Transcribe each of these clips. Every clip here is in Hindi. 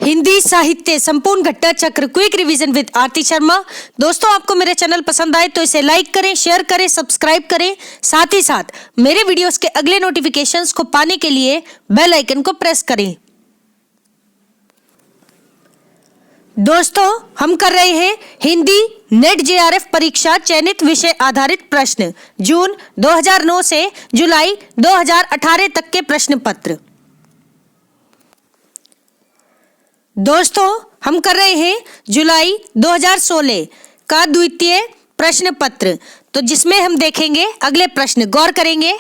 हिंदी साहित्य संपूर्ण घटना चक्र क्विक रिवीजन विद आरती शर्मा। दोस्तों, आपको मेरे चैनल पसंद आए तो इसे लाइक करें, शेयर करें, सब्सक्राइब करें। साथ ही साथ मेरे वीडियोस के अगले नोटिफिकेशंस को पाने के लिए बेल आइकन को प्रेस करें। दोस्तों, हम कर रहे हैं हिंदी नेट जेआरएफ परीक्षा चयनित विषय आधारित प्रश्न जून 2009 से जुलाई 2018 तक के प्रश्न पत्र। दोस्तों, हम कर रहे हैं जुलाई 2016 का द्वितीय प्रश्न पत्र, तो जिसमें हम देखेंगे अगले प्रश्न, गौर करेंगे।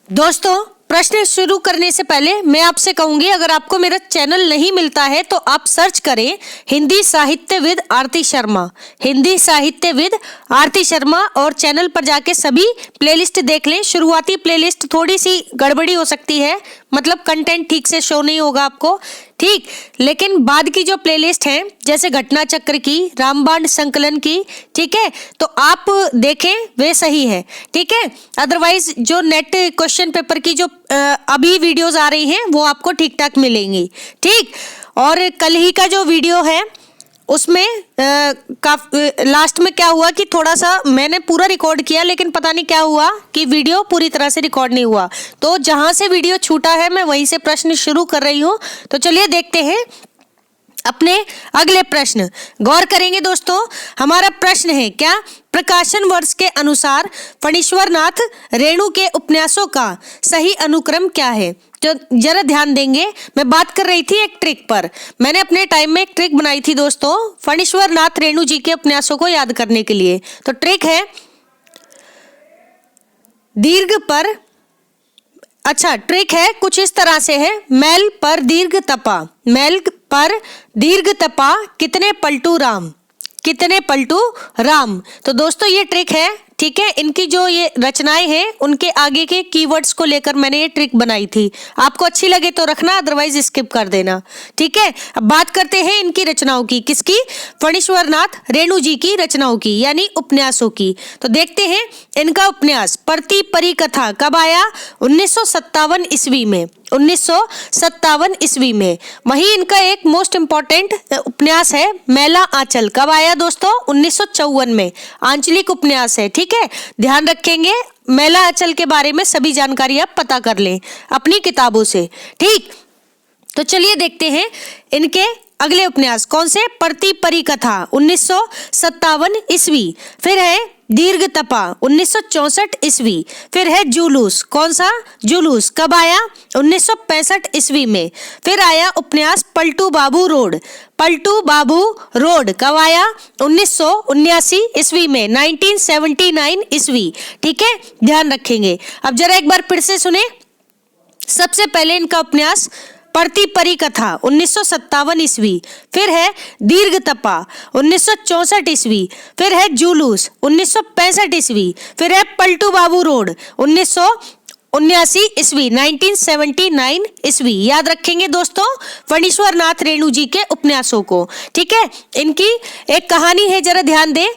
दोस्तों, प्रश्न शुरू करने से पहले मैं आपसे कहूंगी, अगर आपको मेरा चैनल नहीं मिलता है तो आप सर्च करें हिंदी साहित्य विद आरती शर्मा, हिंदी साहित्य विद आरती शर्मा, और चैनल पर जाके सभी प्लेलिस्ट देख लें। शुरुआती प्लेलिस्ट थोड़ी सी गड़बड़ी हो सकती है, मतलब कंटेंट ठीक से शो नहीं होगा आपको, ठीक, लेकिन बाद की जो प्लेलिस्ट है जैसे घटना चक्र की, रामबाण संकलन की, ठीक है, तो आप देखें वे सही है, ठीक है। अदरवाइज जो नेट क्वेश्चन पेपर की जो अभी वीडियोस आ रही हैं वो आपको ठीक ठाक मिलेंगी, ठीक। और कल ही का जो वीडियो है उसमें लास्ट में क्या हुआ कि थोड़ा सा मैंने पूरा रिकॉर्ड किया, लेकिन पता नहीं क्या हुआ कि वीडियो पूरी तरह से रिकॉर्ड नहीं हुआ, तो जहां से वीडियो छूटा है मैं वहीं से प्रश्न शुरू कर रही हूं। तो चलिए देखते हैं अपने अगले प्रश्न, गौर करेंगे। दोस्तों, हमारा प्रश्न है क्या, प्रकाशन वर्ष के अनुसार फणीश्वर नाथ रेणु के उपन्यासों का सही अनुक्रम क्या है। तो जरा ध्यान देंगे, मैं बात कर रही थी एक ट्रिक पर, मैंने अपने टाइम में एक ट्रिक बनाई थी दोस्तों, फणीश्वर नाथ रेणु जी के उपन्यासों को याद करने के लिए। तो ट्रिक है दीर्घ पर, अच्छा ट्रिक है कुछ इस तरह से है, मैल पर दीर्घ तपा, मैल पर दीर्घ तपा कितने पलटू राम, कितने पलटू राम। तो दोस्तों ये ट्रिक है, ठीक है। इनकी जो ये रचनाएं हैं उनके आगे के कीवर्ड्स को लेकर मैंने ये ट्रिक बनाई थी, आपको अच्छी लगे तो रखना, अदरवाइज स्किप कर देना, ठीक है। अब बात करते हैं इनकी रचनाओं की, किसकी, फणीश्वर नाथ रेणु जी की रचनाओं की, यानी उपन्यासों की। तो देखते हैं इनका उपन्यास परती परी कथा कब आया, 1957 ईस्वी में, 1957 ईस्वी में। वहीं इनका एक मोस्ट इंपॉर्टेंट उपन्यास है मैला आंचल, कब आया दोस्तों, 1954 में, आंचलिक उपन्यास है, ठीक है। ध्यान रखेंगे मैला आंचल के बारे में सभी जानकारी आप पता कर लें अपनी किताबों से, ठीक। तो चलिए देखते हैं इनके अगले उपन्यास कौन से, परती परी कथा 1957 ईस्वी, फिर है दीर्घ तपा 1964 ईस्वी, फिर है जुलूस, कौन सा, जुलूस कब आया, 1965 ईस्वी में, फिर आया उपन्यास पलटू बाबू रोड, पलटू बाबू रोड कब आया, 1979 ईस्वी में, 1979 ईस्वी, ठीक है। ध्यान रखेंगे। अब जरा एक बार फिर से सुने, सबसे पहले इनका उपन्यास परती परी कथा 1957 ईस्वी, फिर है दीर्घ तपा 1964 ईस्वी, फिर है जुलूस 1965 ईस्वी, फिर है पलटू बाबू रोड 1979 ईस्वी, 1979 ईस्वी। याद रखेंगे दोस्तों फणीश्वर नाथ रेणु जी के उपन्यासों को, ठीक है। इनकी एक कहानी है, जरा ध्यान दें,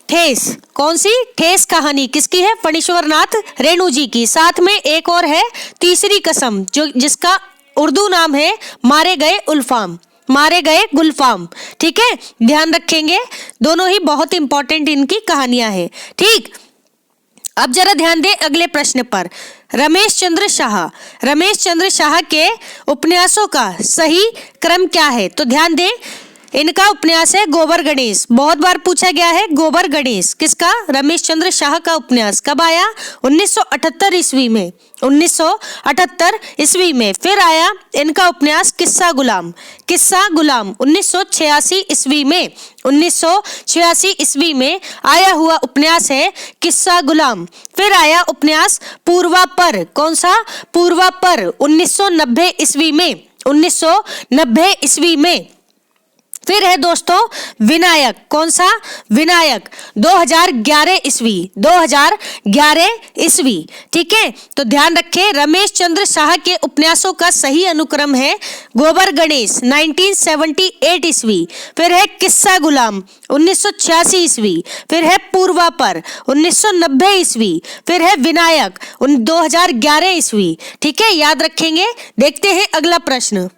ठेस, कौन सी, ठेस कहानी किसकी है, फणीश्वर नाथ रेणु जी की। साथ में एक और है तीसरी कसम, जो जिसका उर्दू नाम है मारे गए उल्फाम, मारे गए गुलफाम, ठीक है। ध्यान रखेंगे, दोनों ही बहुत इंपॉर्टेंट इनकी कहानियां हैं, ठीक। अब जरा ध्यान दें अगले प्रश्न पर, रमेश चंद्र शाह, रमेश चंद्र शाह के उपन्यासों का सही क्रम क्या है। तो ध्यान दें इनका उपन्यास है गोबर गणेश, बहुत बार पूछा गया है, गोबर गणेश किसका, रमेश चंद्र शाह का उपन्यास, कब आया, 1978 ईस्वी में, 1978 ईस्वी में। फिर आया इनका उपन्यास किस्सा गुलाम, किस्सा गुलाम 1986 ईस्वी में, 1986 ईस्वी में आया हुआ उपन्यास है किस्सा गुलाम। फिर आया उपन्यास पूर्वा पर, कौन सा, पूर्वा पर 1990 ईस्वी में, 1990 ईस्वी में, फिर है दोस्तों विनायक, कौन सा? विनायक 2011 ईस्वी, 2011 ईस्वी। ठीक है, तो ध्यान रखें रमेश चंद्र शाह के उपन्यासों का सही अनुक्रम है गोबर गणेश 1978 ईस्वी, फिर है किस्सा गुलाम 1986 ईस्वी, फिर है पूर्वापर 1990 ईस्वी, फिर है विनायक 2011 ईस्वी। ठीक है, याद रखेंगे। देखते हैं अगला प्रश्न।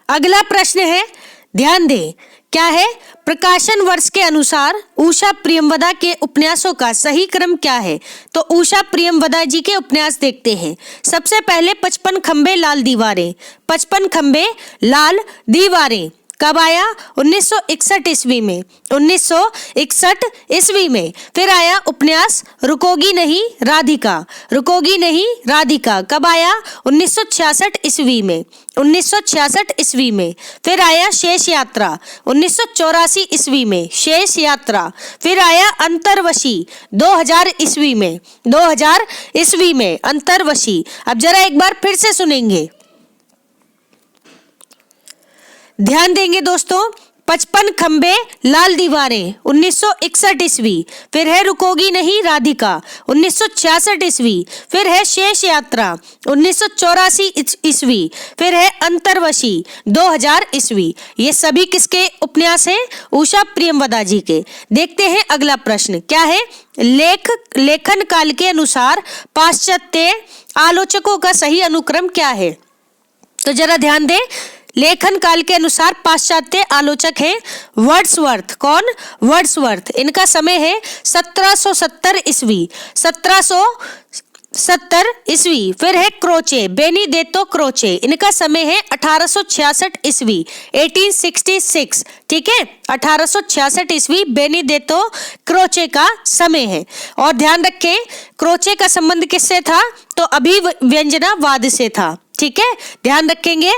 अगला प्रश्न है, ध्यान दें, क्या है? प्रकाशन वर्ष के अनुसार उषा प्रियमवदा के उपन्यासों का सही क्रम क्या है? तो उषा प्रियमवदा जी के उपन्यास देखते हैं। सबसे पहले 55 खंबे लाल दीवारें, 55 खंबे लाल दीवारें कब आया? 1961 ईस्वी में, 1961 ईस्वी में। फिर आया उपन्यास रुकोगी नहीं राधिका, रुकोगी नहीं राधिका कब आया? 1966 ईस्वी में, 1966 ईस्वी में। फिर आया शेष यात्रा 1984 ईस्वी में, शेष यात्रा। फिर आया अंतर्वशी 2000 ईस्वी में, 2000 ईस्वी में अंतर्वशी। अब जरा एक बार फिर से सुनेंगे, ध्यान देंगे दोस्तों। 55 खंबे लाल दीवारें 1961 ईस्वी, फिर है रुकोगी नहीं राधिका 1966 ईस्वी, फिर है शेष यात्रा 1984 ईस्वी, फिर है अंतर्वशी 2000 ईस्वी। ये सभी किसके उपन्यास हैं? उषा प्रियमवदा जी के। देखते हैं अगला प्रश्न, क्या है? लेखन काल के अनुसार पाश्चात्य आलोचकों का सही अनुक्रम क्या है? तो जरा ध्यान दें, लेखन काल के अनुसार पाश्चात्य आलोचक हैं वर्ड्सवर्थ। कौन? वर्ड्सवर्थ। इनका समय है 1770 ईस्वी, 1770 ईस्वी। फिर है क्रोचे, बेनिदेत्तो क्रोचे, इनका समय है 1866 ईस्वी, 1866। ठीक है, 1866 ईस्वी बेनिदेत्तो क्रोचे का समय है। और ध्यान रखें क्रोचे का संबंध किससे था? तो अभिव्यंजनावाद से था। ठीक है, ध्यान रखेंगे।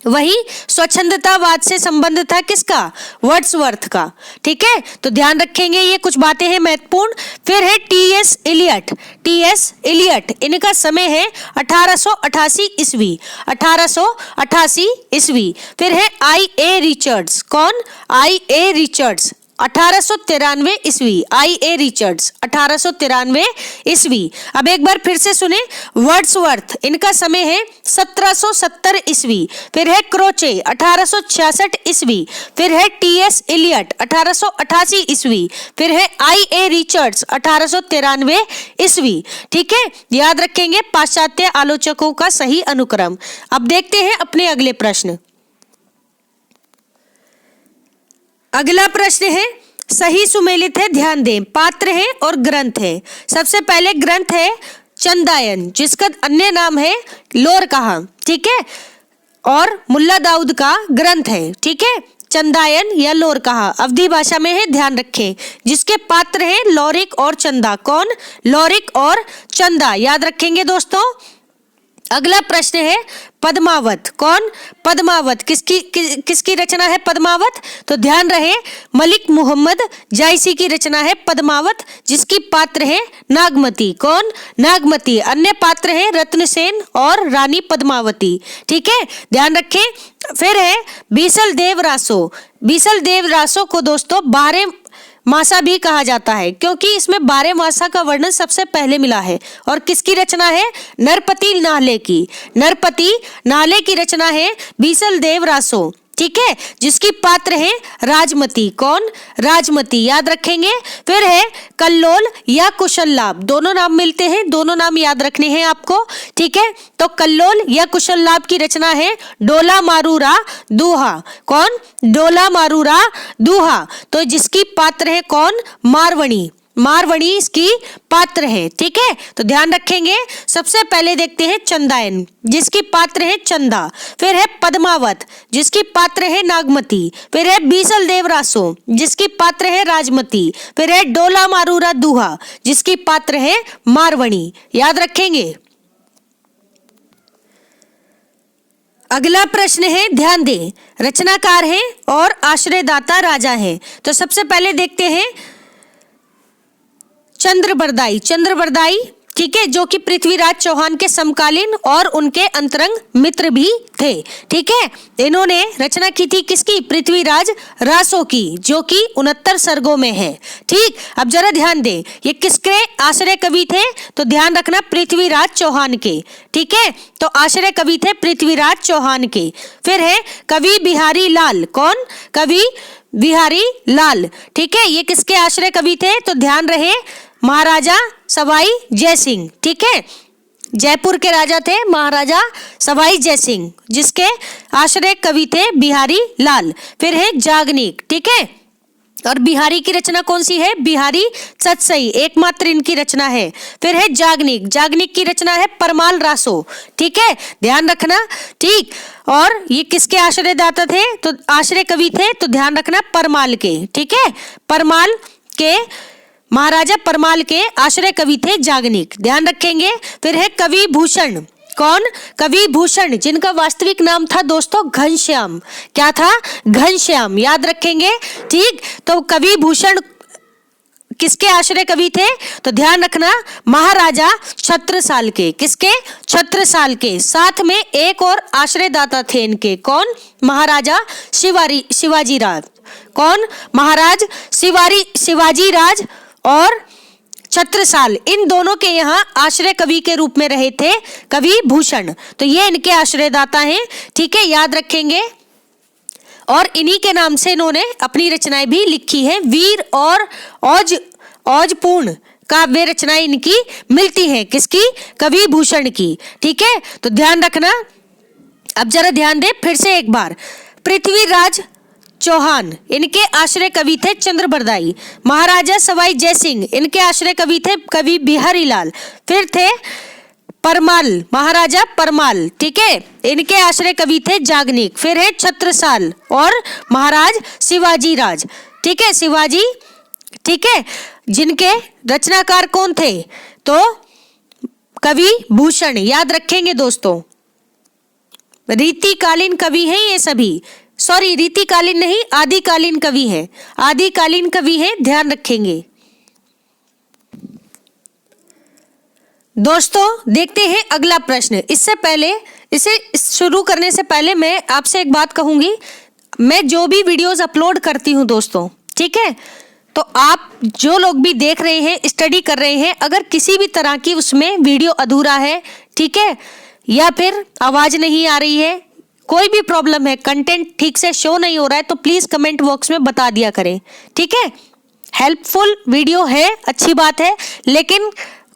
वही स्वच्छंदतावाद से संबंध था किसका? वर्ड्सवर्थ का। ठीक है, तो ध्यान रखेंगे, ये कुछ बातें हैं महत्वपूर्ण। फिर है टी.एस. Elliot, T.S.. इलियट, इनका समय है 1888 ईस्वी, 1888 ईस्वी। फिर है आई.ए. रिचर्ड्स। कौन? आई.ए. रिचर्ड्स 1893 ईस्वी, आई.ए. रिचर्ड्स 1893 ईस्वी। अब एक बार फिर से सुने, वर्ड्सवर्थ इनका समय है 1770 ईस्वी, फिर है क्रोचे 1866 ईस्वी, फिर है टी.एस. इलियट 1888 ईस्वी, फिर है आई.ए. रिचर्ड्स 1893 ईस्वी। ठीक है, याद रखेंगे पाश्चात्य आलोचकों का सही अनुक्रम। अब देखते हैं अपने अगले प्रश्न। अगला प्रश्न है, सही सुमेलित है, ध्यान दें, पात्र है और ग्रंथ है। सबसे पहले ग्रंथ है चंदायन, जिसका अन्य नाम है लोरकहा। ठीक है, और मुल्ला दाऊद का ग्रंथ है। ठीक है, चंदायन या लोरकहा अवधी भाषा में है, ध्यान रखें। जिसके पात्र हैं लौरिक और चंदा। कौन? लौरिक और चंदा, याद रखेंगे दोस्तों। अगला प्रश्न है पद्मावत। कौन? पद्मावत किसकी रचना है पद्मावत? तो ध्यान रहे मलिक मोहम्मद जायसी की रचना है पद्मावत, जिसकी पात्र है नागमती। कौन? नागमती। अन्य पात्र हैं रत्नसेन और रानी पद्मावती। ठीक है, ध्यान रखें। फिर है बीसल देव रासो। बीसल देव रासो को दोस्तों 12 मासा भी कहा जाता है, क्योंकि इसमें 12 मासा का वर्णन सबसे पहले मिला है। और किसकी रचना है? नरपति नाहले की। नरपति नाहले की रचना है बीसल देव रासो। ठीक है, जिसकी पात्र है राजमती। कौन? राजमती, याद रखेंगे। फिर है कल्लोल या कुशल लाभ, दोनों नाम मिलते हैं, दोनों नाम याद रखने हैं आपको। ठीक है, तो कल्लोल या कुशल लाभ की रचना है डोला मारूरा दूहा। कौन? डोला मारूरा दूहा। तो जिसकी पात्र है कौन? मारवणी। मारवणी इसकी पात्र है। ठीक है, तो ध्यान रखेंगे। सबसे पहले देखते हैं चंदायन, जिसकी पात्र है चंदा। फिर है पद्मावत, जिसकी पात्र है नागमती। फिर है बीसल देव रासो, जिसकी पात्र है राजमती। फिर है डोला मारूरा दूहा, जिसकी पात्र है मारवणी, याद रखेंगे। अगला प्रश्न है, ध्यान दें, रचनाकार है और आश्रयदाता राजा है। तो सबसे पहले देखते हैं चंद्रबरदाई। चंद्रबरदाई ठीक है, जो कि पृथ्वीराज चौहान के समकालीन और उनके अंतरंग मित्र भी थे। ठीक है, इन्होंने रचना की थी किसकी? पृथ्वीराज रासो की, जो कि 69 सर्गों में है। ठीक, अब जरा ध्यान दें, ये किसके आश्रय कवि थे? तो ध्यान रखना, पृथ्वीराज चौहान के। ठीक है, तो आश्रय कवि थे पृथ्वीराज चौहान के। फिर है कवि बिहारी लाल। कौन? कवि बिहारी लाल। ठीक है, ये किसके आश्रय कवि थे? तो ध्यान रहे, महाराजा सवाई जयसिंह। ठीक है, जयपुर के राजा थे महाराजा सवाई जयसिंह, जिसके आश्रय कवि थे बिहारी लाल। फिर है जागनिक। ठीक है, और बिहारी की रचना कौन सी है? बिहारी सतसई, एकमात्र इनकी रचना है। फिर है जागनिक। जागनिक की रचना है परमाल रासो। ठीक है, ध्यान रखना। ठीक, और ये किसके आश्रयदाता थे? तो आश्रय कवि थे, तो ध्यान रखना, परमाल के। ठीक है, परमाल के, महाराजा परमाल के आश्रय कवि थे जागनिक, ध्यान रखेंगे। फिर है कवि भूषण। कौन? कवि भूषण, जिनका वास्तविक नाम था दोस्तों घनश्याम। क्या था? घनश्याम, याद रखेंगे। ठीक, तो कवि भूषण किसके आश्रय कवि थे? तो ध्यान रखना, महाराजा छत्रसाल के। किसके? छत्रसाल के। साथ में एक और आश्रयदाता थे इनके। कौन? महाराजा शिवाजी राज। कौन? महाराज शिवाजी राज और छत्रसाल, इन दोनों के यहाँ आश्रय कवि के रूप में रहे थे कवि भूषण। तो ये इनके आश्रयदाता हैं। ठीक है, याद रखेंगे। और इन्हीं के नाम से इन्होंने अपनी रचनाएं भी लिखी हैं। वीर और औजपूर्ण काव्य रचनाएं इनकी मिलती हैं। किसकी? कवि भूषण की। ठीक है, तो ध्यान रखना। अब जरा ध्यान दे फिर से एक बार, पृथ्वीराज चौहान, इनके आश्रय कवि थे चंद्रबरदाई। महाराजा सवाई जयसिंह, इनके आश्रय कवि थे कवि बिहारी लाल। फिर थे परमाल, महाराजा परमाल। ठीक है, इनके आश्रय कवि थे जागनिक। फिर है छत्रसाल और महाराज शिवाजी राज। ठीक है, शिवाजी। ठीक है, जिनके रचनाकार कौन थे? तो कवि भूषण, याद रखेंगे दोस्तों। रीतिकालीन कवि हैं ये सभी। सॉरी, रीतिकालीन नहीं, आदिकालीन कवि हैं। आदिकालीन कवि हैं, ध्यान रखेंगे। दोस्तों देखते हैं अगला प्रश्न। इससे पहले, इसे शुरू करने से पहले मैं आपसे एक बात कहूंगी। मैं जो भी वीडियोस अपलोड करती हूं दोस्तों, ठीक है, तो आप जो लोग भी देख रहे हैं, स्टडी कर रहे हैं, अगर किसी भी तरह की उसमें वीडियो अधूरा है, ठीक है, या फिर आवाज नहीं आ रही है, कोई भी प्रॉब्लम है, कंटेंट ठीक से शो नहीं हो रहा है, तो प्लीज कमेंट बॉक्स में बता दिया करें। ठीक है, हेल्पफुल वीडियो है, अच्छी बात है, लेकिन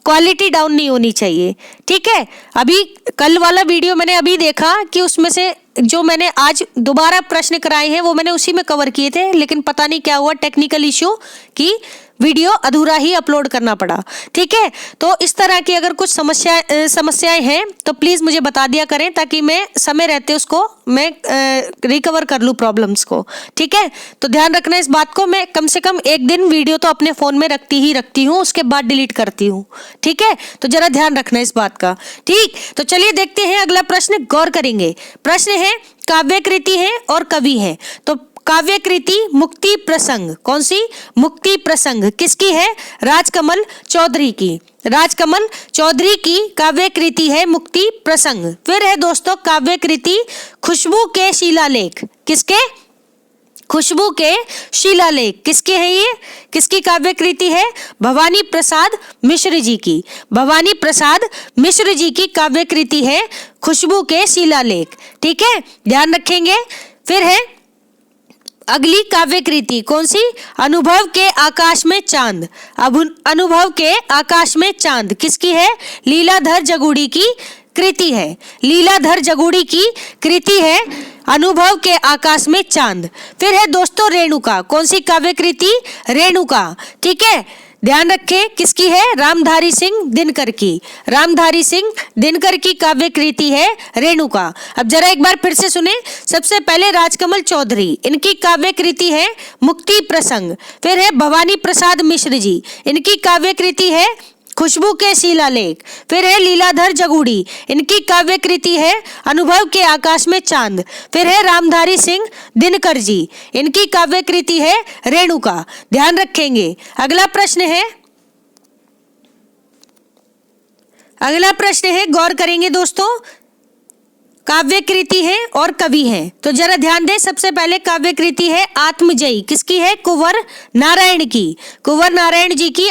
क्वालिटी डाउन नहीं होनी चाहिए। ठीक है, अभी कल वाला वीडियो मैंने अभी देखा कि उसमें से जो मैंने आज दोबारा प्रश्न कराए हैं वो मैंने उसी में कवर किए थे, लेकिन पता नहीं क्या हुआ, टेक्निकल इश्यू की वीडियो अधूरा ही अपलोड करना पड़ा। ठीक है, तो इस तरह की अगर कुछ समस्याएं हैं तो प्लीज मुझे बता दिया करें, ताकि मैं समय रहते उसको मैं रिकवर कर लूँ प्रॉब्लम्स को। ठीक है, तो ध्यान रखना इस बात को। मैं कम से कम एक दिन वीडियो तो अपने फोन में रखती हूँ, उसके बाद डिलीट करती हूँ। ठीक है, तो जरा ध्यान रखना इस बात का। ठीक, तो चलिए देखते हैं अगला प्रश्न, गौर करेंगे। प्रश्न है, काव्य कृति है और कवि है। तो काव्य कृति मुक्ति प्रसंग, कौन सी? मुक्ति प्रसंग किसकी है? राजकमल चौधरी की। राजकमल चौधरी की काव्य कृति है मुक्ति प्रसंग। फिर है दोस्तों काव्य कृति खुशबू के शिलालेख। किसके? खुशबू के शिलालेख। किसके है ये? किसकी काव्य कृति है? भवानी प्रसाद मिश्र जी की। भवानी प्रसाद मिश्र जी की काव्य कृति है खुशबू के शिलालेख। ठीक है, ध्यान रखेंगे। फिर है अगली काव्य कृति कौन सी? अनुभव के आकाश में चांद। अब अनुभव के आकाश में चांद किसकी है? लीलाधर जगुड़ी की कृति है। लीलाधर जगुड़ी की कृति है अनुभव के आकाश में चांद। फिर है दोस्तों रेणुका। कौन सी काव्य कृति? रेणुका। ठीक है, ध्यान रखें किसकी है? रामधारी सिंह दिनकर की। रामधारी सिंह दिनकर की काव्य कृति है रेणुका। अब जरा एक बार फिर से सुने। सबसे पहले राजकमल चौधरी, इनकी काव्य कृति है मुक्ति प्रसंग। फिर है भवानी प्रसाद मिश्र जी, इनकी काव्य कृति है खुशबू के शिलालेख। फिर है लीलाधर जगुड़ी, इनकी काव्य कृति है अनुभव के आकाश में चांद। फिर है रामधारी सिंह दिनकर जी, इनकी काव्य कृति है रेणुका। ध्यान रखेंगे। अगला प्रश्न है अगला प्रश्न है, गौर करेंगे दोस्तों, काव्य कृति है और कवि है। तो जरा ध्यान दें, सबसे पहले काव्य कृति है आत्मजयी, किसकी है? कुंवर नारायण की। कुंवर नारायण जी की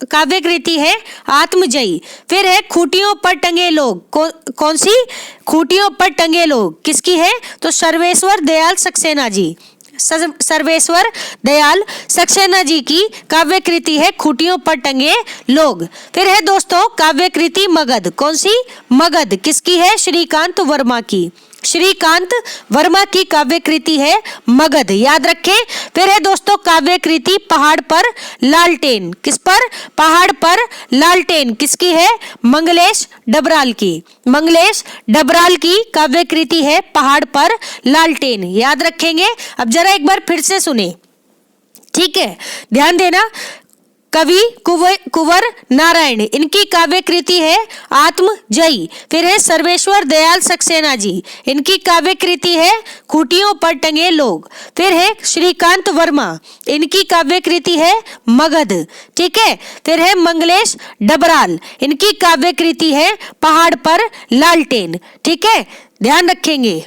काव्य कृति है आत्मजयी। फिर है खूंटियों पर टंगे लोग, कौन सी? खूंटियों पर टंगे लोग, किसकी है? तो सर्वेश्वर दयाल सक्सेना जी, सर्वेश्वर दयाल सक्सेना जी की काव्य कृति है खूंटियों पर टंगे लोग। फिर है दोस्तों काव्य कृति मगध, कौन सी? मगध, किसकी है? श्रीकांत वर्मा की। श्रीकांत वर्मा की काव्य कृति है मगध, याद रखें। फिर है दोस्तों काव्य कृति पहाड़ पर लालटेन, किस पर? पहाड़ पर लालटेन, किसकी है? मंगलेश डबराल की। मंगलेश डबराल की काव्य कृति है पहाड़ पर लालटेन, याद रखेंगे। अब जरा एक बार फिर से सुने, ठीक है, ध्यान देना। कवि कुंवर नारायण, इनकी काव्य कृति है आत्मजयी। फिर है सर्वेश्वर दयाल सक्सेना जी, इनकी काव्य कृति है खूंटियों पर टंगे लोग। फिर है श्रीकांत वर्मा, इनकी काव्य कृति है मगध, ठीक है। फिर है मंगलेश डबराल, इनकी काव्य कृति है पहाड़ पर लालटेन, ठीक है, ध्यान रखेंगे।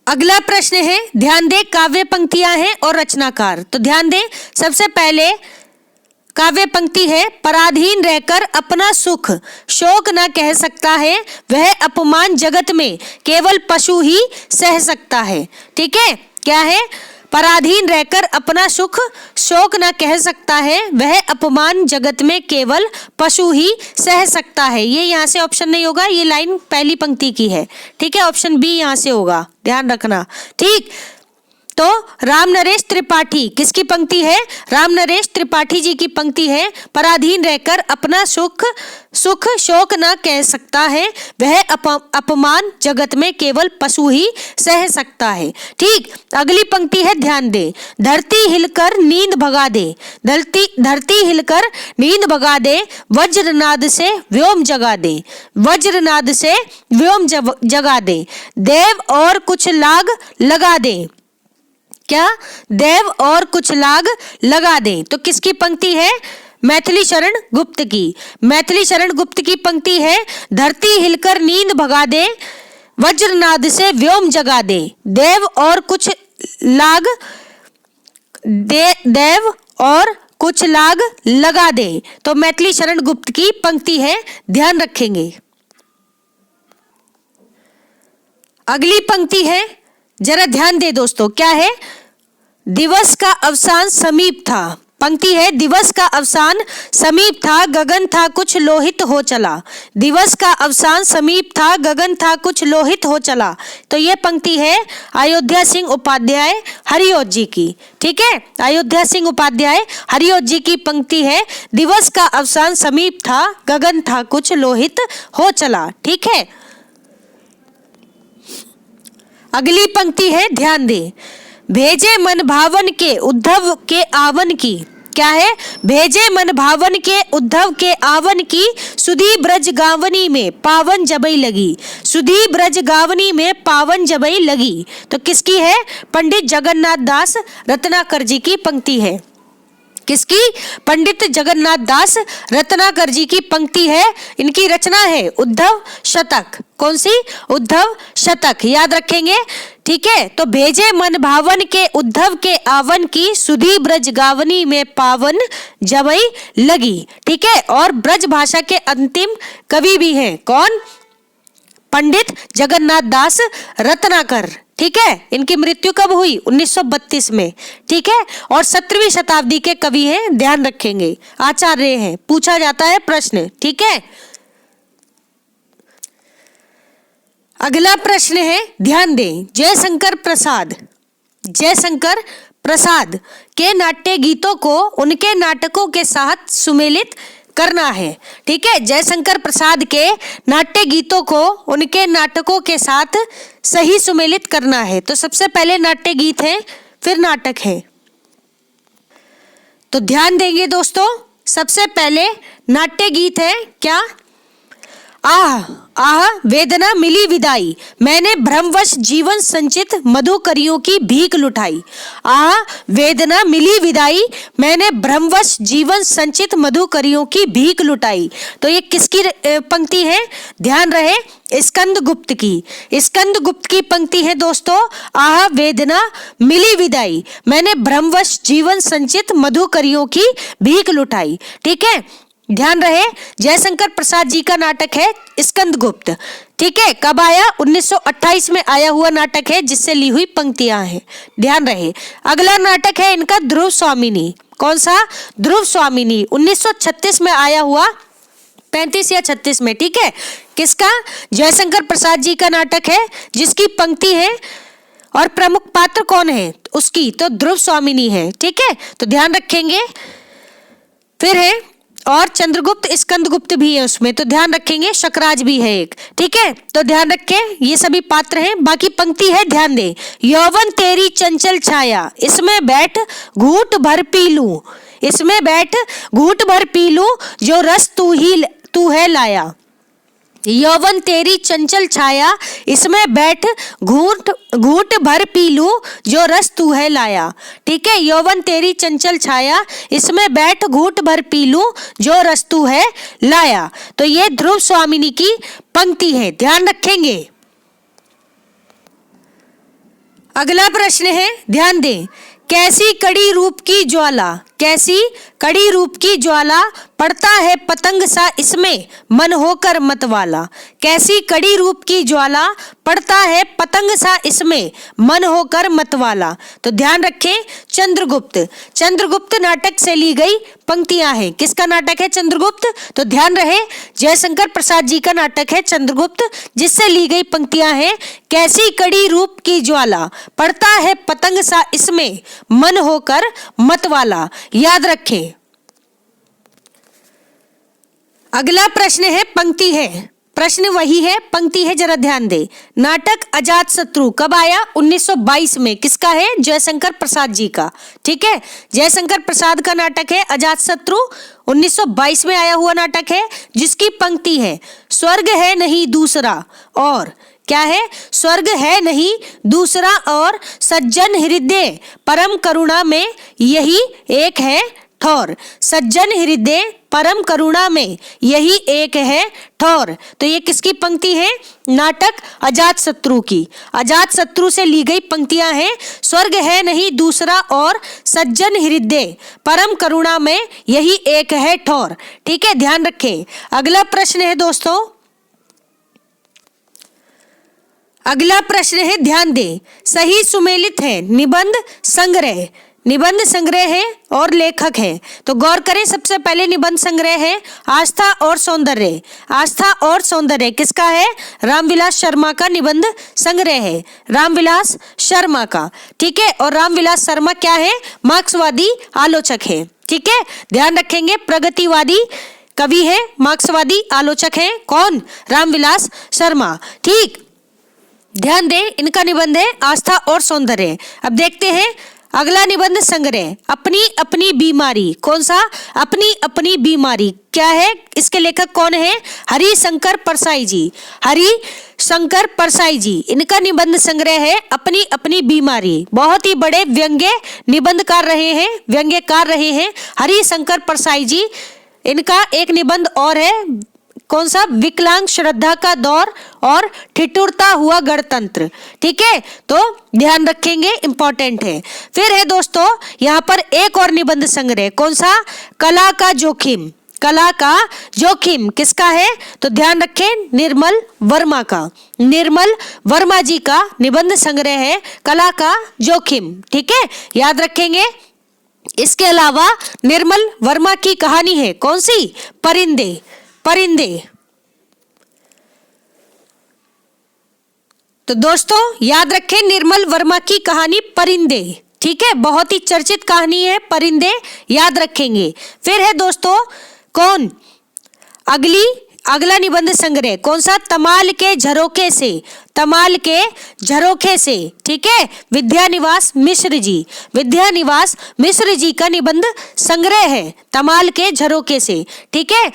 अगला प्रश्न है, ध्यान दें, काव्य पंक्तियां हैं और रचनाकार। तो ध्यान दें, सबसे पहले काव्य पंक्ति है, पराधीन रहकर अपना सुख शोक न कह सकता है, वह अपमान जगत में केवल पशु ही सह सकता है। ठीक है, क्या है? पराधीन रहकर अपना सुख शोक न कह सकता है, वह अपमान जगत में केवल पशु ही सह सकता है। ये यहाँ से ऑप्शन नहीं होगा, ये लाइन पहली पंक्ति की है, ठीक है, ऑप्शन बी यहाँ से होगा, ध्यान रखना। ठीक, तो राम नरेश त्रिपाठी किसकी पंक्ति है? राम नरेश त्रिपाठी जी की पंक्ति है, पराधीन रहकर अपना सुख शोक न कह सकता है, वह अपमान जगत में केवल पशु ही सह सकता है। ठीक, अगली पंक्ति है, ध्यान दे, धरती हिलकर नींद भगा दे, धरती हिलकर नींद भगा दे, वज्रनाद से व्योम जगा दे, वज्रनाद से व्योम जगा दे, देव और कुछ लाग लगा दे। क्या? देव और कुछ लाग लगा दे। तो किसकी पंक्ति है? मैथिली शरण गुप्त की। मैथिली शरण गुप्त की पंक्ति है, धरती हिलकर नींद भगा दे, वज्रनाद से व्योम जगा दे, देव और कुछ लाग देव और कुछ लाग लगा दे। तो मैथिली शरण गुप्त की पंक्ति है, ध्यान रखेंगे। अगली पंक्ति है, जरा ध्यान दे दोस्तों, क्या है? दिवस का अवसान समीप था, पंक्ति है, दिवस का अवसान समीप था, गगन था कुछ लोहित हो चला, दिवस का अवसान समीप था, गगन था कुछ लोहित हो चला। तो ये पंक्ति है अयोध्या सिंह उपाध्याय हरिऔध जी की। ठीक है, अयोध्या सिंह उपाध्याय हरिऔध जी की पंक्ति है, दिवस का अवसान समीप था, गगन था कुछ लोहित हो चला। ठीक है, अगली पंक्ति है, ध्यान दे, भेजे मन भावन के उद्धव के आवन की। क्या है? भेजे मन भावन के उद्धव के आवन की, सुधी ब्रज गावनी में पावन जबई लगी, सुधी ब्रज गावनी में पावन जबई लगी। तो किसकी है? पंडित जगन्नाथ दास रत्नाकर जी की पंक्ति है। किसकी? पंडित जगन्नाथ दास रत्नाकर जी की पंक्ति है, इनकी रचना है उद्धव शतक। कौन सी? उद्धव शतक, याद रखेंगे। ठीक है, तो भेजे मन भावन के उद्धव के आवन की, सुधी ब्रज गावनी में पावन जबई लगी। ठीक है, और ब्रज भाषा के अंतिम कवि भी हैं, कौन? पंडित जगन्नाथ दास रत्नाकर। ठीक है, इनकी मृत्यु कब हुई? 1932 में। ठीक है, और 17वीं शताब्दी के कवि हैं, ध्यान रखेंगे, आचार्य हैं, पूछा जाता है प्रश्न। ठीक है, अगला प्रश्न है, ध्यान दें, जयशंकर प्रसाद के नाट्य गीतों को उनके नाटकों के साथ सुमेलित करना है। ठीक है, जयशंकर प्रसाद के नाट्य गीतों को उनके नाटकों के साथ सही सुमेलित करना है। तो सबसे पहले नाट्य गीत है, फिर नाटक है। तो ध्यान देंगे दोस्तों, सबसे पहले नाट्य गीत है, क्या? आह आह वेदना मिली विदाई, मैंने भ्रमवश जीवन संचित मधुकरियों की भीख लुटाई। आह वेदना मिली विदाई, मैंने भ्रमवश जीवन संचित मधुकरियों की भीख लुटाई। तो ये किसकी पंक्ति है? ध्यान रहे स्कंदगुप्त की। स्कंदगुप्त की पंक्ति है दोस्तों, आह वेदना मिली विदाई, मैंने भ्रमवश जीवन संचित मधुकरियों की भीख लुटाई। ठीक है, ध्यान रहे जयशंकर प्रसाद जी का नाटक है स्कंदगुप्त। ठीक है, कब आया? 1928 में आया हुआ नाटक है जिससे ली हुई पंक्तियां हैं, ध्यान रहे। अगला नाटक है इनका ध्रुव स्वामिनी। कौन सा? ध्रुव स्वामिनी, 1936 में आया हुआ, 35 या 36 में। ठीक है, किसका? जयशंकर प्रसाद जी का नाटक है जिसकी पंक्ति है और प्रमुख पात्र कौन है उसकी? तो ध्रुव स्वामिनी है। ठीक है, तो ध्यान रखेंगे। फिर है और चंद्रगुप्त स्कंदगुप्त भी है उसमें, तो ध्यान रखेंगे। शकराज भी है एक। ठीक है, तो ध्यान रखें ये सभी पात्र हैं। बाकी पंक्ति है, ध्यान दे। यौवन तेरी चंचल छाया, इसमें बैठ घूंट भर पी लूं, इसमें बैठ घूंट भर पी लूं, जो रस तू है लाया। यौवन तेरी चंचल छाया, इसमें बैठ घूंट घूंट भर पी लूं, जो रस तू है लाया। ठीक है, यौवन तेरी चंचल छाया, इसमें बैठ घूंट भर पी लूं, जो रस तू है लाया। तो ये ध्रुव स्वामिनी की पंक्ति है, ध्यान रखेंगे। अगला प्रश्न है, ध्यान दें। कैसी कड़ी रूप की ज्वाला, कैसी कड़ी रूप की ज्वाला, पड़ता है पतंग सा इसमें, मन होकर मतवाला। कैसी कड़ी रूप की ज्वाला, पड़ता है पतंग सा इसमें, मन होकर मतवाला। तो ध्यान रखें चंद्रगुप्त। चंद्रगुप्त नाटक से ली गई पंक्तियां हैं। किसका नाटक है? चंद्रगुप्त। तो ध्यान रहे जयशंकर प्रसाद जी का नाटक है चंद्रगुप्त, जिससे ली गई पंक्तियां हैं। कैसी कड़ी रूप की ज्वाला, पड़ता है पतंग सा इसमें, मन होकर मतवाला। याद रखें। अगला प्रश्न है, पंक्ति है, प्रश्न वही है, पंक्ति है, जरा ध्यान दे। नाटक अजातशत्रु कब आया? 1922 में। किसका है? जयशंकर प्रसाद जी का। ठीक है, जयशंकर प्रसाद का नाटक है अजातशत्रु, 1922 में आया हुआ नाटक है, जिसकी पंक्ति है, स्वर्ग है नहीं दूसरा और, क्या है? स्वर्ग है नहीं दूसरा और, सज्जन हृदय परम करुणा में यही एक है ठौर। सज्जन हृदय परम करुणा में यही एक है ठौर। तो ये किसकी पंक्ति है? नाटक अजातशत्रु की। अजातशत्रु से ली गई पंक्तियां हैं। स्वर्ग है नहीं दूसरा और, सज्जन हृदय परम करुणा में यही एक है ठौर। ठीक है, ध्यान रखें। अगला प्रश्न है दोस्तों, अगला प्रश्न है, ध्यान दें। सही सुमेलित है निबंध संग्रह, निबंध संग्रह है और लेखक है। तो गौर करें, सबसे पहले निबंध संग्रह है आस्था और सौंदर्य। आस्था और सौंदर्य किसका है? रामविलास शर्मा का निबंध संग्रह है, रामविलास शर्मा का। ठीक है, और रामविलास शर्मा क्या है? मार्क्सवादी आलोचक है। ठीक है, ध्यान रखेंगे, प्रगतिवादी कवि है, मार्क्सवादी आलोचक है। कौन? रामविलास शर्मा। ठीक, ध्यान दें, इनका निबंध है आस्था और सौंदर्य। अब देखते हैं अगला निबंध संग्रह, अपनी अपनी बीमारी। कौन सा? अपनी अपनी बीमारी। क्या है? इसके लेखक कौन है? हरिशंकर परसाई जी। हरिशंकर परसाई जी, इनका निबंध संग्रह है अपनी अपनी बीमारी। बहुत ही बड़े व्यंग्य निबंधकार रहे हैं, व्यंग्यकार रहे हैं हरिशंकर परसाई जी। इनका एक निबंध और है, कौन सा? विकलांग श्रद्धा का दौर और ठिठुरता हुआ गणतंत्र। ठीक है, तो ध्यान रखेंगे, इंपॉर्टेंट है। फिर है दोस्तों यहाँ पर एक और निबंध संग्रह, कौन सा? कला का जोखिम। कला का जोखिम किसका है? तो ध्यान रखें, निर्मल वर्मा का। निर्मल वर्मा जी का निबंध संग्रह है कला का जोखिम। ठीक है, याद रखेंगे। इसके अलावा निर्मल वर्मा की कहानी है, कौन सी? परिंदे। परिंदे। तो दोस्तों याद रखें, निर्मल वर्मा की कहानी परिंदे। ठीक है, बहुत ही चर्चित कहानी है परिंदे, याद रखेंगे। फिर है दोस्तों कौन? अगला निबंध संग्रह कौन सा? तमाल के झरोखे से। तमाल के झरोखे से। ठीक है, विद्यानिवास मिश्र जी। विद्यानिवास मिश्र जी का निबंध संग्रह है तमाल के झरोखे से। ठीक है,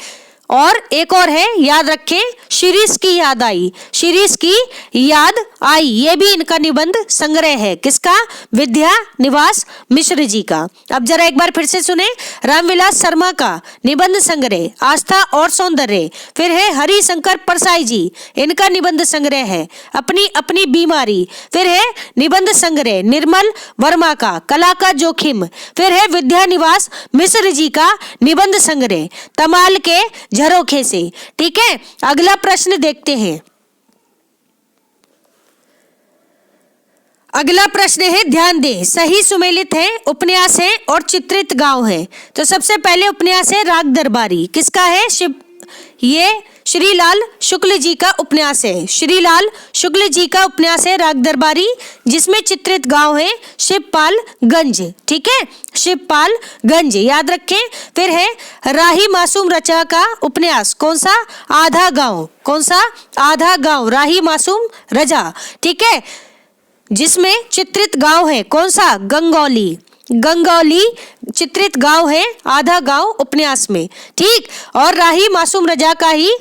और एक और है, याद रखें, शिरीष की याद आई, शिरीष की याद आई, ये भी इनका निबंध संग्रह है। किसका? विद्या निवास मिश्र जी का। अब जरा एक बार फिर से सुने, रामविलास शर्मा का निबंध संग्रह आस्था और सौंदर्य। फिर है हरिशंकर परसाई जी, इनका निबंध संग्रह है अपनी अपनी बीमारी। फिर है निबंध संग्रह निर्मल वर्मा का कला का जोखिम। फिर है विद्या निवास मिश्र जी का निबंध संग्रह तमाल के झरोखे से। ठीक है, अगला प्रश्न देखते हैं। अगला प्रश्न है, ध्यान दें, सही सुमेलित है, उपन्यास है और चित्रित गांव है। तो सबसे पहले उपन्यास है राग दरबारी। किसका है? ये श्रीलाल शुक्ल जी का उपन्यास है। श्रीलाल शुक्ल जी का उपन्यास है राग दरबारी, जिसमें चित्रित गांव है शिवपालगंज। ठीक है, शिवपालगंज याद रखें। फिर है राही मासूम रचा का उपन्यास, कौन सा? आधा गांव। कौन सा? आधा गांव, राही मासूम रजा। ठीक है, जिसमें चित्रित गांव है कौन सा? गंगौली। गंगौली चित्रित गांव है आधा गांव उपन्यास में। ठीक, और राही मासूम रजा का ही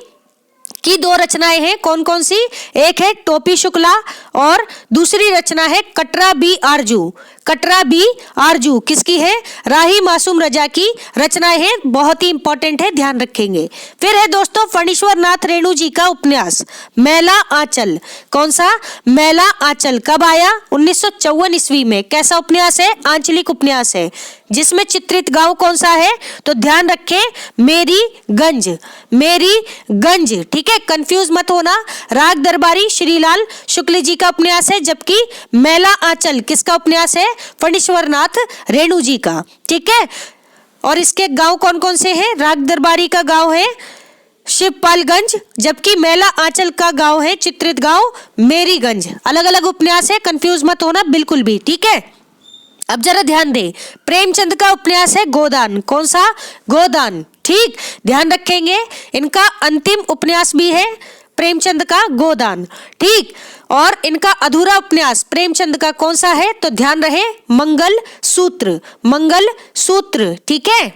की दो रचनाएं हैं, कौन कौन सी? एक है टोपी शुक्ला और दूसरी रचना है कटरा बी आरजू। कटरा बी आरजू किसकी है? राही मासूम रजा की रचनाएं हैं, बहुत ही इंपॉर्टेंट है, ध्यान रखेंगे। फिर है दोस्तों फणीश्वर नाथ रेणु जी का उपन्यास मैला आंचल। कौन सा? मैला आंचल। कब आया? 1954 ईस्वी में। कैसा उपन्यास है? आंचलिक उपन्यास है, जिसमें चित्रित गांव कौन सा है? तो ध्यान रखें, मेरी गंज। मेरी गंज। ठीक है, कंफ्यूज मत होना। राग दरबारी श्रीलाल शुक्ल जी का उपन्यास है, जबकि मैला आंचल किसका उपन्यास है? फणीश्वर नाथ रेणु जी का। ठीक है, और इसके गांव कौन कौन से हैं? राग दरबारी का गांव है शिवपालगंज, जबकि मैला आंचल का गांव है चित्रित गांव मेरीगंज। अलग अलग उपन्यास है, कंफ्यूज मत होना बिल्कुल भी। ठीक है, अब जरा ध्यान दें, प्रेमचंद का उपन्यास है गोदान। कौन सा? गोदान। ठीक, ध्यान रखेंगे, इनका अंतिम उपन्यास भी है प्रेमचंद का गोदान। ठीक, और इनका अधूरा उपन्यास प्रेमचंद का कौन सा है? तो ध्यान रहे, मंगल सूत्र। मंगल सूत्र। ठीक है,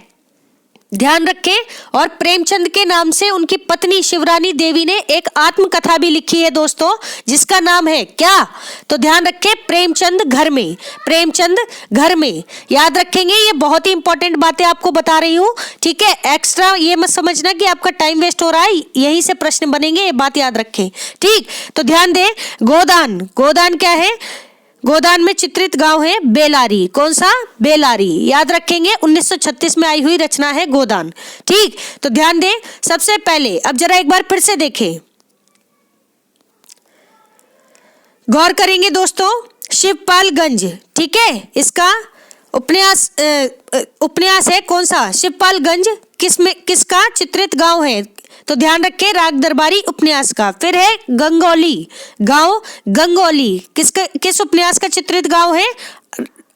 ध्यान रखें। और प्रेमचंद के नाम से उनकी पत्नी शिवरानी देवी ने एक आत्मकथा भी लिखी है दोस्तों, जिसका नाम है क्या? तो ध्यान रखें, प्रेमचंद घर में। प्रेमचंद घर में याद रखेंगे, ये बहुत ही इंपॉर्टेंट बातें आपको बता रही हूँ। ठीक है, एक्स्ट्रा ये मत समझना कि आपका टाइम वेस्ट हो रहा है, यहीं से प्रश्न बनेंगे, ये बात याद रखें। ठीक, तो ध्यान दें, गोदान। गोदान क्या है? गोदान में चित्रित गांव है बेलारी। कौन सा? बेलारी। याद रखेंगे, 1936 में आई हुई रचना है गोदान। ठीक, तो ध्यान दें, सबसे पहले अब जरा एक बार फिर से देखें, गौर करेंगे दोस्तों, शिवपालगंज। ठीक है, इसका उपन्यास है कौन सा? शिवपालगंज। किसका चित्रित गांव है? तो ध्यान रखें, राग दरबारी उपन्यास का। फिर है गंगौली। गांव गंगौली किस उपन्यास का चित्रित गांव है?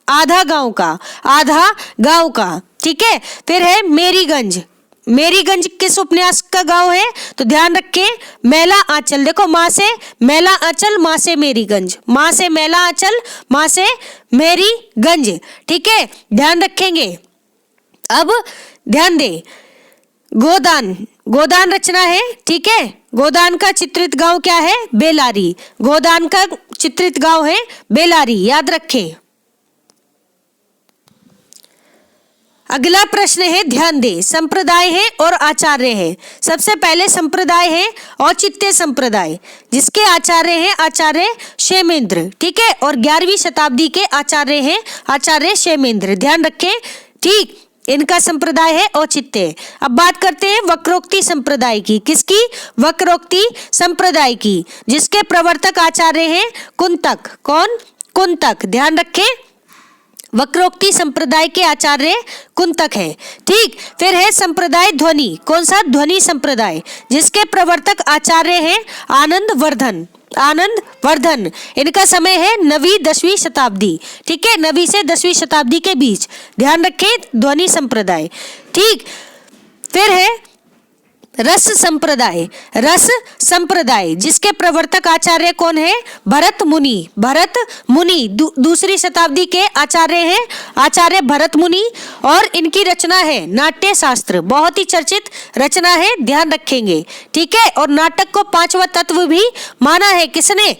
आधा गांव का। आधा गांव का। ठीक है, फिर है मेरीगंज। मेरीगंज किस उपन्यास का गांव है? तो ध्यान रखें, मैला आंचल। देखो, माँ से मैला आंचल, माँ से मेरीगंज। माँ से मैला आंचल, माँ से मेरीगंज। ठीक है, ध्यान रखेंगे। अब ध्यान दे, गोदान। गोदान रचना है। ठीक है, गोदान का चित्रित गांव क्या है? बेलारी। गोदान का चित्रित गांव है बेलारी, याद रखें। अगला प्रश्न है, ध्यान दें, संप्रदाय है और आचार्य है। सबसे पहले संप्रदाय है औचित्य संप्रदाय, जिसके आचार्य हैं आचार्य क्षेमेंद्र। ठीक है, और 11वीं शताब्दी के आचार्य हैं आचार्य क्षेमेंद्र, ध्यान रखें। ठीक, इनका संप्रदाय है औचित्य। अब बात करते हैं वक्रोक्ति संप्रदाय की। किसकी? वक्रोक्ति संप्रदाय की, जिसके प्रवर्तक आचार्य हैं कुंतक। कौन? कुंतक। ध्यान रखें, वक्रोक्ति संप्रदाय के आचार्य कुंतक है। ठीक, फिर है संप्रदाय ध्वनि। कौन सा? ध्वनि संप्रदाय, जिसके प्रवर्तक आचार्य हैं आनंद वर्धन। आनंद वर्धन। इनका समय है 9वीं 10वीं शताब्दी। ठीक है, 9वीं से 10वीं शताब्दी के बीच, ध्यान रखें, ध्वनि संप्रदाय। ठीक, फिर है रस संप्रदाय। रस संप्रदाय जिसके प्रवर्तक आचार्य कौन है? भरत मुनि। भरत मुनि दूसरी शताब्दी के आचार्य हैं, आचार्य भरत मुनि, और इनकी रचना है नाट्य शास्त्र। बहुत ही चर्चित रचना है, ध्यान रखेंगे, ठीक है। और नाटक को पांचवा तत्व भी माना है, किसने?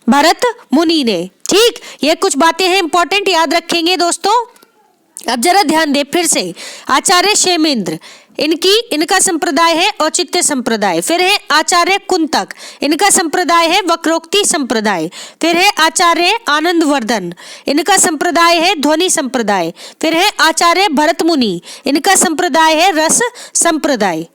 भरत मुनि ने, ठीक। ये कुछ बातें हैं इंपॉर्टेंट, याद रखेंगे दोस्तों। अब जरा ध्यान दे फिर से। आचार्य क्षेमेंद्र, इनका संप्रदाय है औचित्य संप्रदाय। फिर है आचार्य कुंतक, इनका संप्रदाय है वक्रोक्ति संप्रदाय। फिर है आचार्य आनंदवर्धन, इनका संप्रदाय है ध्वनि संप्रदाय। फिर है आचार्य भरत मुनि, इनका संप्रदाय है रस संप्रदाय।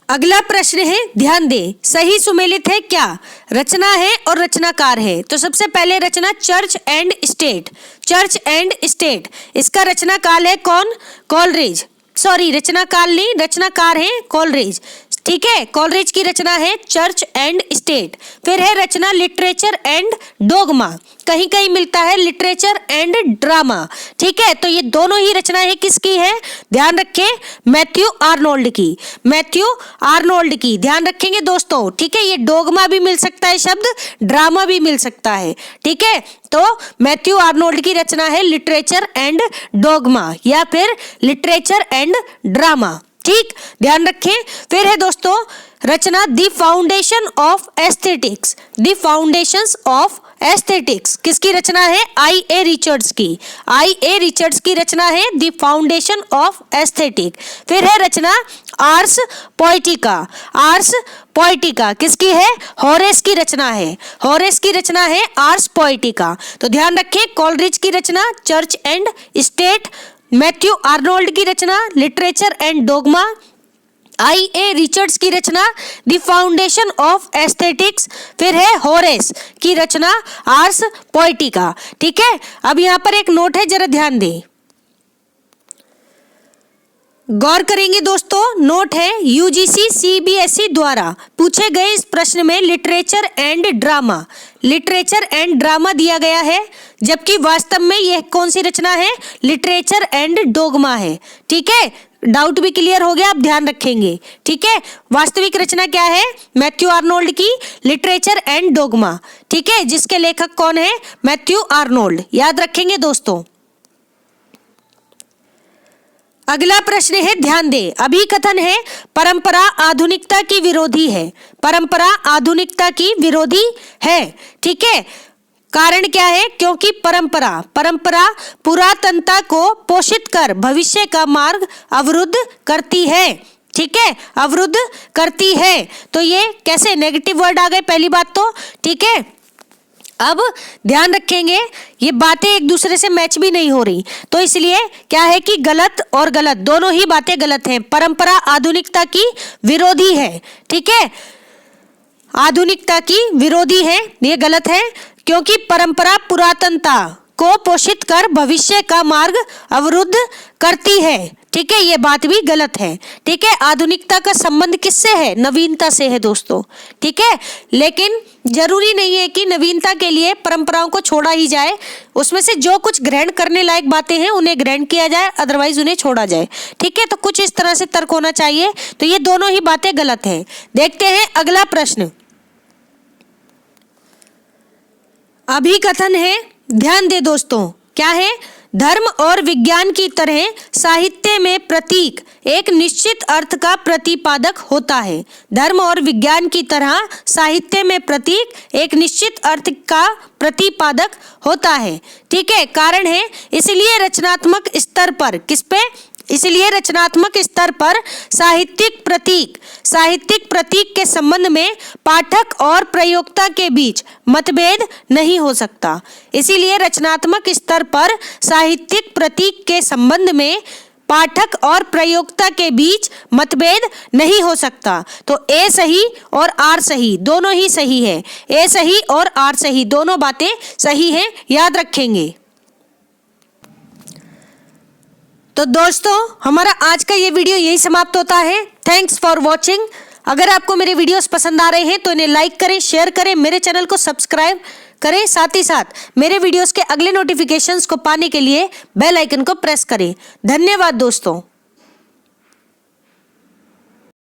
अगला प्रश्न है, ध्यान दे, सही सुमेलित है क्या? रचना है और रचनाकार है। तो सबसे पहले रचना church and state. Church and state, इसका रचनाकाल है कौन? कॉलरेज। सॉरी, रचनाकाल नहीं, रचनाकार है कॉलरेज, ठीक है। कॉलरेज की रचना है चर्च एंड स्टेट। फिर है रचना लिटरेचर एंड डोगमा, कहीं कहीं मिलता है लिटरेचर एंड ड्रामा, ठीक है। तो ये दोनों ही रचनाएं किसकी है? ध्यान रखें, मैथ्यू आर्नोल्ड की। मैथ्यू आर्नोल्ड की, ध्यान रखेंगे दोस्तों, ठीक है। ये डोगमा भी मिल सकता है शब्द, ड्रामा भी मिल सकता है, ठीक है। तो मैथ्यू आर्नोल्ड की रचना है लिटरेचर एंड डोगमा या फिर लिटरेचर एंड ड्रामा, ठीक, ध्यान रखें। फिर है दोस्तों रचना the foundation of aesthetics. The foundations of aesthetics किसकी रचना है? I.A. रिचर्ड्स की। I.A. रिचर्ड्स की रचना है द फाउंडेशन ऑफ एस्थेटिक। फिर है रचना आर्स पोएटिका। आर्स पोएटिका किसकी है? होरेस की रचना है। होरेस की रचना है आर्स पोएटिका। तो ध्यान रखें, कॉलरिज की रचना church and state, Matthew Arnold की रचना literature and dogma, I.A. Richards की रचना द फाउंडेशन ऑफ एस्थेटिक्स। फिर है होरेस की रचना आर्स पोएटिका, ठीक है। अब यहाँ पर एक नोट है, जरा ध्यान दें, गौर करेंगे दोस्तों। नोट है, यूजीसी सीबीएसई द्वारा पूछे गए इस प्रश्न में literature and drama, literature and drama दिया गया है, जबकि वास्तव में यह कौन सी रचना है? लिटरेचर एंड डोगमा है, ठीक है। डाउट भी क्लियर हो गया, आप ध्यान रखेंगे, ठीक है। वास्तविक रचना क्या है? मैथ्यू आर्नोल्ड की लिटरेचर एंड डोगमा, ठीक है, जिसके लेखक कौन है? मैथ्यू आर्नोल्ड, याद रखेंगे दोस्तों। अगला प्रश्न है, ध्यान दे, अभिकथन है परंपरा आधुनिकता की विरोधी है। परंपरा आधुनिकता की विरोधी है, ठीक है। कारण क्या है? क्योंकि परंपरा पुरातनता को पोषित कर भविष्य का मार्ग अवरुद्ध करती है, ठीक है, अवरुद्ध करती है। तो ये कैसे नेगेटिव वर्ड आ गए पहली बात तो, ठीक है। अब ध्यान रखेंगे, ये बातें एक दूसरे से मैच भी नहीं हो रही, तो इसलिए क्या है कि गलत और गलत दोनों ही बातें गलत हैं। परंपरा आधुनिकता की विरोधी है, ठीक है, आधुनिकता की विरोधी है, ये गलत है, क्योंकि परंपरा पुरातनता को पोषित कर भविष्य का मार्ग अवरुद्ध करती है, ठीक है, ये बात भी गलत है, ठीक है। आधुनिकता का संबंध किससे है? नवीनता से है दोस्तों, ठीक है। लेकिन जरूरी नहीं है कि नवीनता के लिए परंपराओं को छोड़ा ही जाए, उसमें से जो कुछ ग्रहण करने लायक बातें हैं उन्हें ग्रहण किया जाए, अदरवाइज उन्हें छोड़ा जाए, ठीक है। तो कुछ इस तरह से तर्क होना चाहिए। तो ये दोनों ही बातें गलत हैं। देखते हैं अगला प्रश्न। अभिकथन है, ध्यान दे दोस्तों, क्या है? धर्म और विज्ञान की तरह साहित्य में प्रतीक एक निश्चित अर्थ का प्रतिपादक होता है। धर्म और विज्ञान की तरह साहित्य में प्रतीक एक निश्चित अर्थ का प्रतिपादक होता है, ठीक है। कारण है, इसलिए रचनात्मक स्तर पर किस पे? इसलिए रचनात्मक स्तर पर साहित्यिक प्रतीक के संबंध में पाठक और प्रयोक्ता के बीच मतभेद नहीं हो सकता। इसीलिए रचनात्मक स्तर पर साहित्यिक प्रतीक के संबंध में पाठक और प्रयोक्ता के बीच मतभेद नहीं हो सकता। तो ए सही और आर सही दोनों ही सही है। ए सही और आर सही दोनों बातें सही हैं, याद रखेंगे। तो दोस्तों, हमारा आज का ये वीडियो यही समाप्त होता है। Thanks for watching. अगर आपको मेरे वीडियोस पसंद आ रहे हैं तो इन्हें लाइक करें, शेयर करें, मेरे चैनल को सब्सक्राइब करें, साथ ही साथ मेरे वीडियोस के अगले नोटिफिकेशंस को पाने के लिए बेल आइकन को प्रेस करें। धन्यवाद दोस्तों।